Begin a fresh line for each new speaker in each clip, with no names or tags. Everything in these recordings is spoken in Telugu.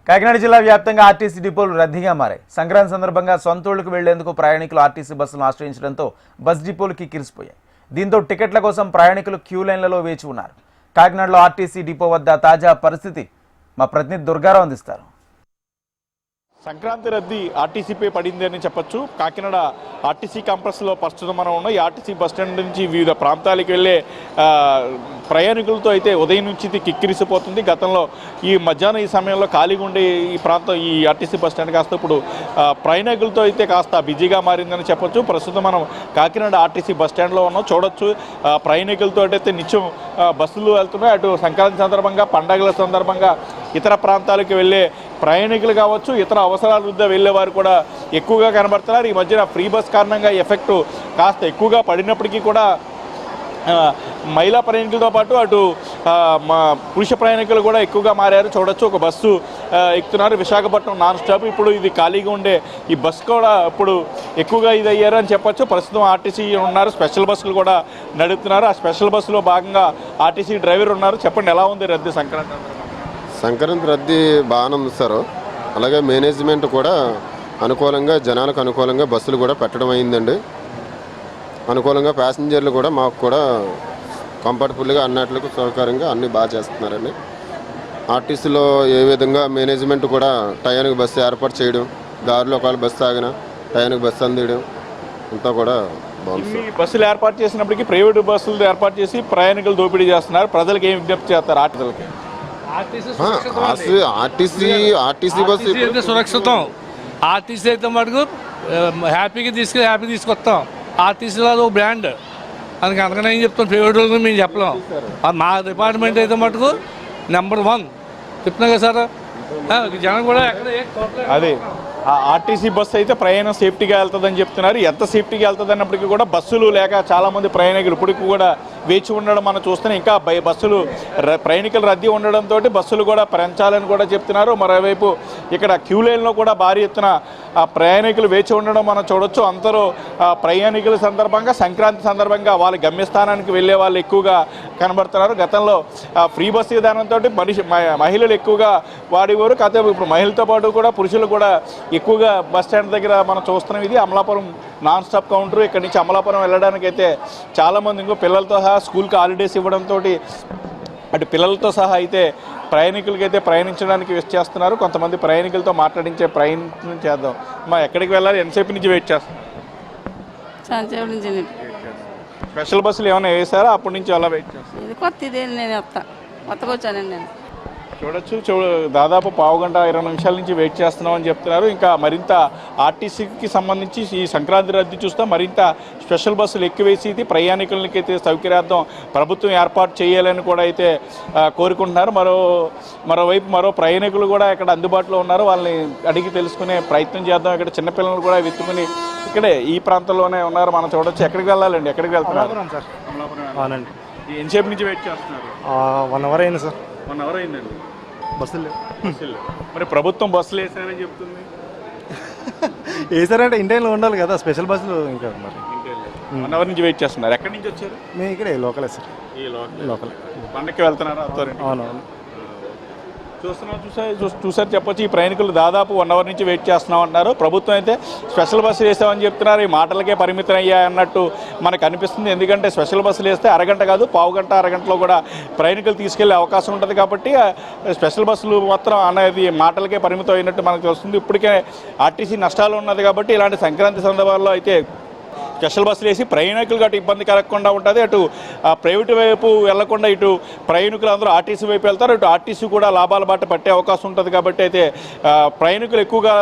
కాకినాడ జిల్లా వ్యాప్తంగా ఆర్టీసీ డిపోలు రద్దీగా మారాయి. సంక్రాంతి సందర్భంగా సొంతూళ్లకు వెళ్లేందుకు ప్రయాణికులు ఆర్టీసీ బస్సులను ఆశ్రయించడంతో బస్ డిపోలు కిక్కిరిసిపోయాయి. దీంతో టికెట్ల కోసం ప్రయాణికులు క్యూ లైన్లలో వేచి ఉన్నారు. కాకినాడలో ఆర్టీసీ డిపో వద్ద తాజా పరిస్థితి మా ప్రతినిధి దుర్గారావు అందిస్తారు.
సంక్రాంతి రద్దీ ఆర్టీసీపై పడింది అని చెప్పొచ్చు. కాకినాడ ఆర్టీసీ కాంప్లెక్స్లో ప్రస్తుతం మనం ఉన్నాం. ఈ ఆర్టీసీ బస్టాండ్ నుంచి వివిధ ప్రాంతాలకు వెళ్ళే ప్రయాణికులతో అయితే ఉదయం నుంచి ఇది కిక్కిరిసిపోతుంది. గతంలో ఈ మధ్యాహ్నం ఈ సమయంలో ఖాళీగా ఉండే ఈ ప్రాంతం ఈ ఆర్టీసీ బస్టాండ్ కాస్త ఇప్పుడు ప్రయాణికులతో అయితే కాస్త బిజీగా మారిందని చెప్పొచ్చు. ప్రస్తుతం మనం కాకినాడ ఆర్టీసీ బస్టాండ్లో ఉన్నాం. చూడొచ్చు ప్రయాణికులతో అయితే నిత్యం బస్సులు వెళ్తున్నాయి. అటు సంక్రాంతి సందర్భంగా, పండగల సందర్భంగా ఇతర ప్రాంతాలకు వెళ్ళే ప్రయాణికులు కావచ్చు, ఇతర అవసరాల వృద్ధా వెళ్ళేవారు కూడా ఎక్కువగా కనబడుతున్నారు. ఈ మధ్యన ఫ్రీ బస్ కారణంగా ఎఫెక్ట్ కాస్త ఎక్కువగా పడినప్పటికీ కూడా మహిళా ప్రయాణికులతో పాటు అటు పురుష ప్రయాణికులు కూడా ఎక్కువగా మారారు. చూడొచ్చు ఒక బస్సు ఎక్కుతున్నారు, విశాఖపట్నం నాన్ స్టాప్. ఇప్పుడు ఇది ఖాళీగా ఉండే ఈ బస్సు కూడా ఇప్పుడు ఎక్కువగా ఇది అయ్యారు అని చెప్పొచ్చు. ప్రస్తుతం ఆర్టీసీ ఉన్నారు, స్పెషల్ బస్సులు కూడా నడుపుతున్నారు. ఆ స్పెషల్ బస్సులో భాగంగా ఆర్టీసీ డ్రైవర్ ఉన్నారు. చెప్పండి, ఎలా ఉంది రద్దీ
సంక్రాంతి రద్దీ బాగానే ఉంది సార్. అలాగే మేనేజ్మెంట్ కూడా అనుకూలంగా, జనాలకు అనుకూలంగా బస్సులు కూడా పెట్టడం అయిందండి. అనుకూలంగా ప్యాసింజర్లు కూడా మాకు కూడా కంఫర్టబుల్గా అన్నట్లకు సౌకర్యంగా అన్నీ బాగా చేస్తున్నారండి. ఆర్టీసీలో ఏ విధంగా మేనేజ్మెంట్ కూడా టయానికి బస్సు ఏర్పాటు చేయడం, దారిలో ఒకవేళ బస్సు ఆగిన టయానికి బస్సు అందించడం అంతా కూడా బాగుంది.
బస్సులు ఏర్పాటు చేసినప్పటికీ ప్రైవేటు బస్సులు ఏర్పాటు చేసి ప్రయాణికులు దోపిడీ చేస్తున్నారు. ప్రజలకు ఏం విజ్ఞప్తి చేస్తారు ఆర్టీసీలకి?
ఆర్టీసీ బస్సు
అయితే సురక్షితం. ఆర్టీసీ అయితే మటుకు హ్యాపీగా తీసుకొస్తాం. ఆర్టీసీలో అది ఒక బ్రాండ్. అందుకని ఏం చెప్తాం, ప్రైవేట్ వాళ్ళకి మేము చెప్పలేం. మా డిపార్ట్మెంట్ అయితే మటుకు నెంబర్ 1 చెప్తున్నాం కదా సార్. జనం కూడా
అదే ఆర్టీసీ బస్సు అయితే ప్రయాణం సేఫ్టీగా వెళ్తుందని చెప్తున్నారు. ఎంత సేఫ్టీగా వెళ్తుంది అన్నప్పటికీ కూడా బస్సులు లేక చాలామంది ప్రయాణికులు ఇప్పటికి కూడా వేచి ఉండడం మనం చూస్తున్నాం. ఇంకా బస్సులు ప్రయాణికులు రద్దీ ఉండడంతో బస్సులు కూడా పెంచాలని కూడా చెప్తున్నారు. మరోవైపు ఇక్కడ క్యూ లైన్లో కూడా భారీ ఎత్తున ప్రయాణికులు వేచి ఉండడం మనం చూడొచ్చు. అందరూ ప్రయాణికుల సందర్భంగా, సంక్రాంతి సందర్భంగా వాళ్ళ గమ్యస్థానానికి వెళ్ళే వాళ్ళు ఎక్కువగా కనబడుతున్నారు. గతంలో ఫ్రీ బస్సు విధానంతో మహిళలు ఎక్కువగా వాడేవారు. కాకపోతే ఇప్పుడు మహిళలతో పాటు కూడా పురుషులు కూడా ఎక్కువగా బస్ స్టాండ్ దగ్గర మనం చూస్తున్నాం. ఇది అమలాపురం నాన్ స్టాప్ కౌంటర్. ఇక్కడ నుంచి అమలాపురం వెళ్ళడానికి అయితే చాలామంది ఇంకో పిల్లలతో సహా స్కూల్కి హాలిడేస్ ఇవ్వడంతో అటు పిల్లలతో సహా అయితే ప్రయాణికులకైతే ప్రయాణించడానికి వెయిట్ చేస్తున్నారు. కొంతమంది ప్రయాణికులతో మాట్లాడించే ప్రయత్నం చేద్దాం. ఎక్కడికి వెళ్ళాలి, ఎంతసేపు నుంచి వెయిట్ చేస్తాం? స్పెషల్ బస్సులు ఏమైనా వేసారా? అప్పటి నుంచి అలా వెయిట్ చేస్తాం.
కొత్తగా వచ్చానండి నేను.
చూడొచ్చు, దాదాపు పావుగంట 20 నిమిషాల నుంచి వెయిట్ చేస్తున్నామని చెప్తున్నారు. ఇంకా మరింత ఆర్టీసీకి సంబంధించి ఈ సంక్రాంతి రద్దీ చూస్తే మరింత స్పెషల్ బస్సులు ఎక్కువేసి ఇది ప్రయాణికులకైతే సౌకర్యార్థం ప్రభుత్వం ఏర్పాటు చేయాలని కూడా అయితే కోరుకుంటున్నారు. మరోవైపు మరో ప్రయాణికులు కూడా ఇక్కడ అందుబాటులో ఉన్నారు. వాళ్ళని అడిగి తెలుసుకునే ప్రయత్నం చేద్దాం. ఇక్కడ చిన్నపిల్లలు కూడా వెతుకుని ఇక్కడే ఈ ప్రాంతంలోనే ఉన్నారు. మనం చూడొచ్చు. ఎక్కడికి వెళ్ళాలండి? ఎక్కడికి వెళ్తున్నారు? ఎంతసేపు నుంచి వెయిట్ చేస్తున్నారు?
1 అవర్ అయింది సార్.
1 అవర్ అయిందండి.
బస్సులు
మరి ప్రభుత్వం బస్సులు వేసారని చెప్తుంది.
వేసారంటే ఇంటైన్లో ఉండాలి కదా స్పెషల్ బస్సులు. ఇంకా మరి
1 అవర్ నుంచి వెయిట్ చేస్తున్నారు. ఎక్కడి నుంచి వచ్చారు?
మేము ఇక్కడే లోకలే సార్.
ఈ లోకల్ పండక్కి వెళ్తున్నారా?
అవునవును.
చూసారు చెప్పొచ్చు. ఈ ప్రయాణికులు దాదాపు 1 అవర్ నుంచి వెయిట్ చేస్తున్నాం అంటున్నారు. ప్రభుత్వం అయితే స్పెషల్ బస్సులు వేసామని చెప్తున్నారు. ఈ మాటలకే పరిమితం అయ్యాయన్నట్టు మనకు అనిపిస్తుంది. ఎందుకంటే స్పెషల్ బస్సులు వేస్తే అరగంట కాదు, పావుగంట, అరగంటలో కూడా ప్రయాణికులు తీసుకెళ్లే అవకాశం ఉంటుంది. కాబట్టి స్పెషల్ బస్సులు మాత్రం అనేది మాటలకే పరిమితం అయినట్టు మనకు తెలుస్తుంది. ఇప్పటికే ఆర్టీసీ నష్టాలు ఉన్నది కాబట్టి ఇలాంటి సంక్రాంతి సందర్భాల్లో అయితే స్పెషల్ బస్సులు వేసి ప్రయాణికులు అటు ఇబ్బంది కలగకుండా ఉంటుంది. అటు ప్రైవేటు వైపు వెళ్లకుండా ఇటు ప్రయాణికులు అందరూ ఆర్టీసీ వైపు వెళ్తారు. ఇటు ఆర్టీసీ కూడా లాభాల బాట పట్టే అవకాశం ఉంటుంది. కాబట్టి అయితే ప్రయాణికులు ఎక్కువగా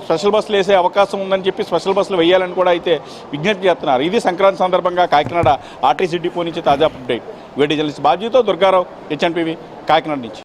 స్పెషల్ బస్సులు వేసే అవకాశం ఉందని చెప్పి స్పెషల్ బస్సులు వేయాలని కూడా అయితే విజ్ఞప్తి చేస్తున్నారు. ఇది సంక్రాంతి సందర్భంగా కాకినాడ ఆర్టీసీ డిపో నుంచి తాజా అప్డేట్. వీడియో జర్నలిస్ట్ బాధ్యతతో దుర్గారావు, HNPV, కాకినాడ నుంచి.